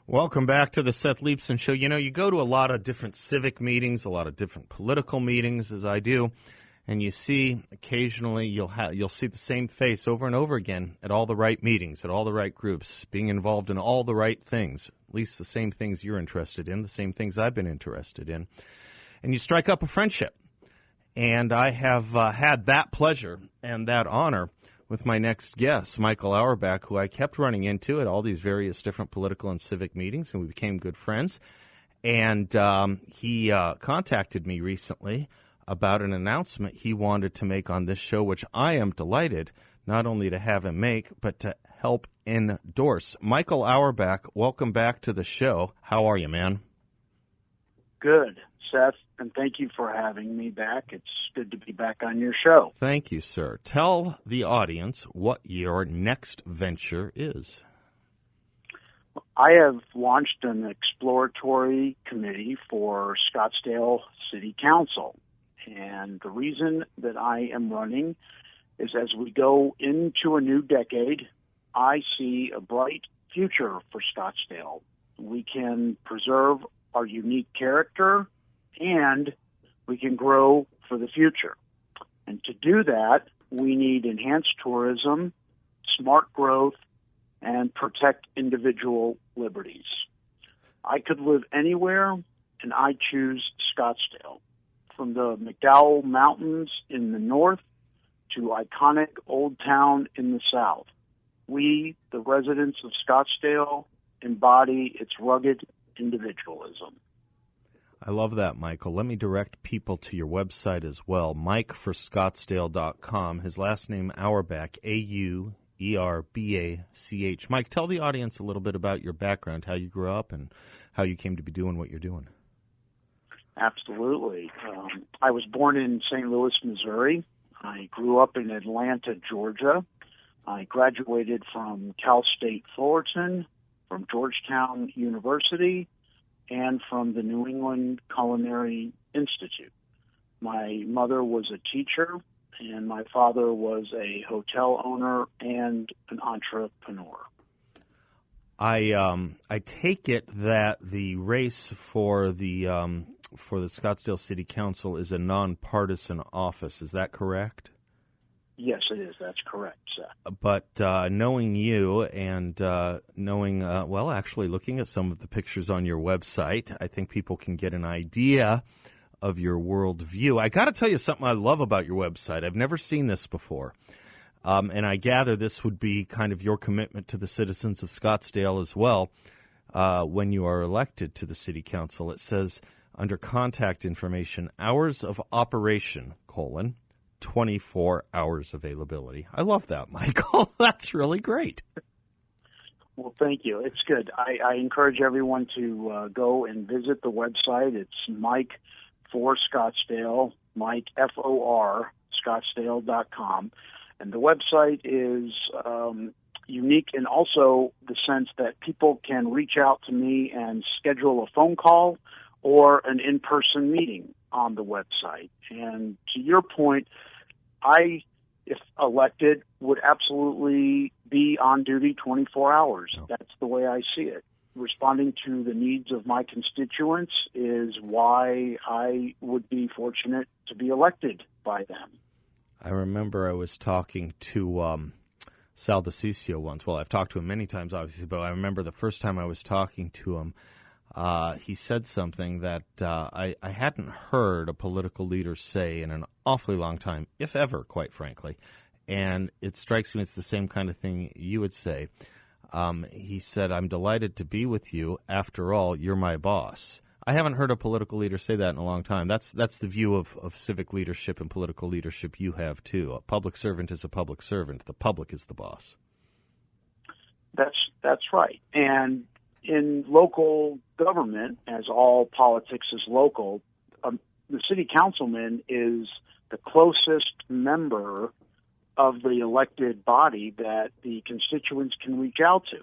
Welcome back to the Seth Leapson Show. You know, you go to a lot of different civic meetings, a lot of different political meetings, as I do, and you see occasionally you'll see the same face over and over again at all the right meetings, at all the right groups, being involved in all the right things, at least the same things you're interested in, the same things I've been interested in, and you strike up a friendship. And I have had that pleasure and that honor with my next guest, Michael Auerbach, who I kept running into at all these various different political and civic meetings, and we became good friends. And he contacted me recently about an announcement he wanted to make on this show, which I am delighted not only to have him make, but to help endorse. Michael Auerbach, welcome back to the show. How are you, man? Good, Seth, and thank you for having me back. It's good to be back on your show. Thank you, sir. Tell the audience what your next venture is. I have launched an exploratory committee for Scottsdale City Council, and the reason that I am running is as we go into a new decade, I see a bright future for Scottsdale. We can preserve our unique character, and we can grow for the future. And to do that, we need enhanced tourism, smart growth, and protect individual liberties. I could live anywhere, and I choose Scottsdale. From the McDowell Mountains in the north to iconic Old Town in the south, we, the residents of Scottsdale, embody its rugged individualism. I love that, Michael. Let me direct people to your website as well, MikeForScottsdale.com. His last name, Auerbach, Auerbach. Mike, tell the audience a little bit about your background, how you grew up, and how you came to be doing what you're doing. Absolutely. I was born in St. Louis, Missouri. I grew up in Atlanta, Georgia. I graduated from Cal State Fullerton, from Georgetown University, and from the New England Culinary Institute. My mother was a teacher, and my father was a hotel owner and an entrepreneur. I take it that the race for the Scottsdale City Council is a nonpartisan office. Is that correct? Yes, it is. That's correct, Seth. But knowing you and knowing, actually looking at some of the pictures on your website, I think people can get an idea of your worldview. I got to tell you something I love about your website. I've never seen this before. And I gather this would be kind of your commitment to the citizens of Scottsdale as well when you are elected to the city council. It says, under contact information, hours of operation, 24 hours availability. I love that, Michael. That's really great. Well, thank you. It's good. I encourage everyone to go and visit the website. It's Mike for Scottsdale, Mike, F-O-R, Scottsdale.com. And the website is unique in also the sense that people can reach out to me and schedule a phone call or an in-person meeting on the website. And to your point, I, if elected, would absolutely be on duty 24 hours. Oh. That's the way I see it. Responding to the needs of my constituents is why I would be fortunate to be elected by them. I remember I was talking to Sal DeCiccio once. Well, I've talked to him many times, obviously, but I remember the first time I was talking to him, he said something that I hadn't heard a political leader say in an awfully long time, if ever, quite frankly. And it strikes me it's the same kind of thing you would say. He said, I'm delighted to be with you. After all, you're my boss. I haven't heard a political leader say that in a long time. That's the view of civic leadership and political leadership you have, too. A public servant is a public servant. The public is the boss. That's right. And in local government, as all politics is local, the city councilman is the closest member of the elected body that the constituents can reach out to.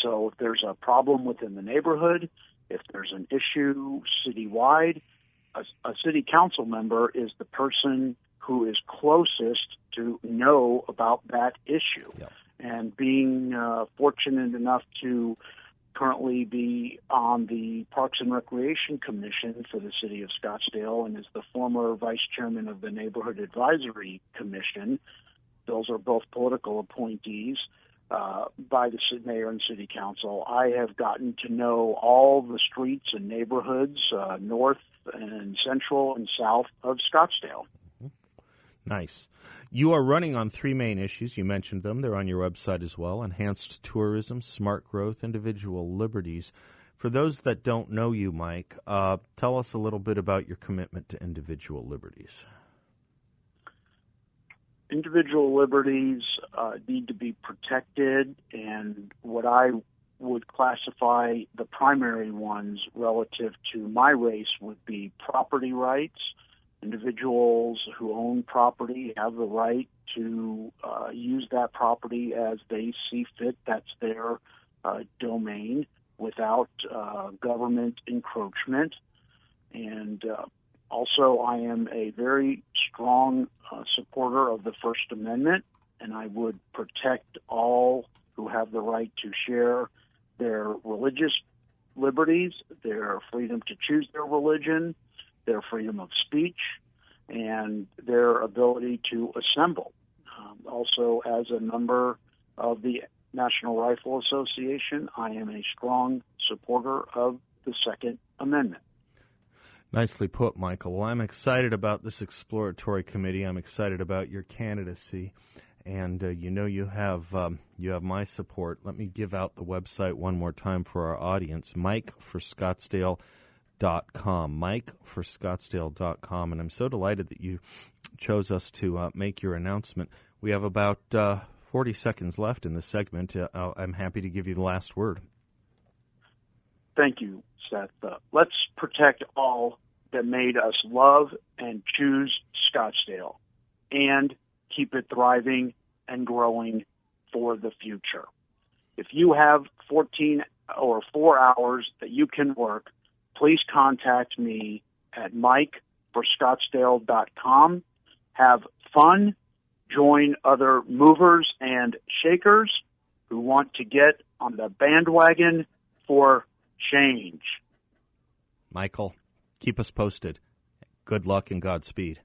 So if there's a problem within the neighborhood, if there's an issue citywide, a city council member is the person who is closest to know about that issue. Yep. And being fortunate enough to currently on the Parks and Recreation Commission for the City of Scottsdale and is the former vice chairman of the Neighborhood Advisory Commission. Those are both political appointees by the mayor and city council. I have gotten to know all the streets and neighborhoods north and central and south of Scottsdale. Nice. You are running on three main issues. You mentioned them. They're on your website as well. Enhanced tourism, smart growth, individual liberties. For those that don't know you, Mike, tell us a little bit about your commitment to individual liberties. Individual liberties need to be protected, and what I would classify the primary ones relative to my race would be property rights. Individuals who own property have the right to use that property as they see fit. That's their domain without government encroachment. And also, I am a very strong supporter of the First Amendment, and I would protect all who have the right to share their religious liberties, their freedom to choose their religion, their freedom of speech, and their ability to assemble. Also, as a member of the National Rifle Association, I am a strong supporter of the Second Amendment. Nicely put, Michael. Well, I'm excited about this exploratory committee. I'm excited about your candidacy, and you have my support. Let me give out the website one more time for our audience: MikeForScottsdale.com. MikeForScottsdale.com, and I'm so delighted that you chose us to make your announcement. We have about 40 seconds left in this segment. I'm happy to give you the last word. Thank you, Seth. Let's protect all that made us love and choose Scottsdale and keep it thriving and growing for the future. If you have 14 or 4 hours that you can work, please contact me at MikeForScottsdale.com. Have fun. Join other movers and shakers who want to get on the bandwagon for change. Michael, keep us posted. Good luck and Godspeed.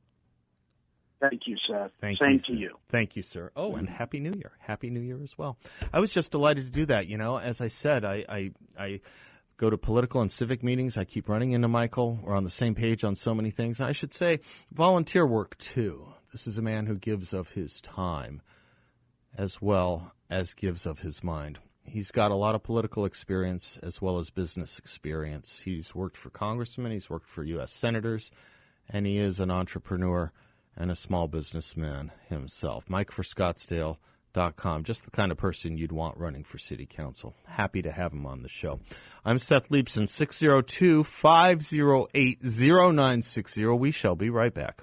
Thank you, Seth. Same to you. Thank you, sir. Oh, and Happy New Year. Happy New Year as well. I was just delighted to do that. As I said, I go to political and civic meetings. I keep running into Michael. We're on the same page on so many things. And I should say volunteer work, too. This is a man who gives of his time as well as gives of his mind. He's got a lot of political experience as well as business experience. He's worked for congressmen, he's worked for U.S. senators, and he is an entrepreneur and a small businessman himself. MikeForScottsdale.com, just the kind of person you'd want running for city council. Happy to have him on the show. I'm Seth Leibson, 602-508-0960. We shall be right back.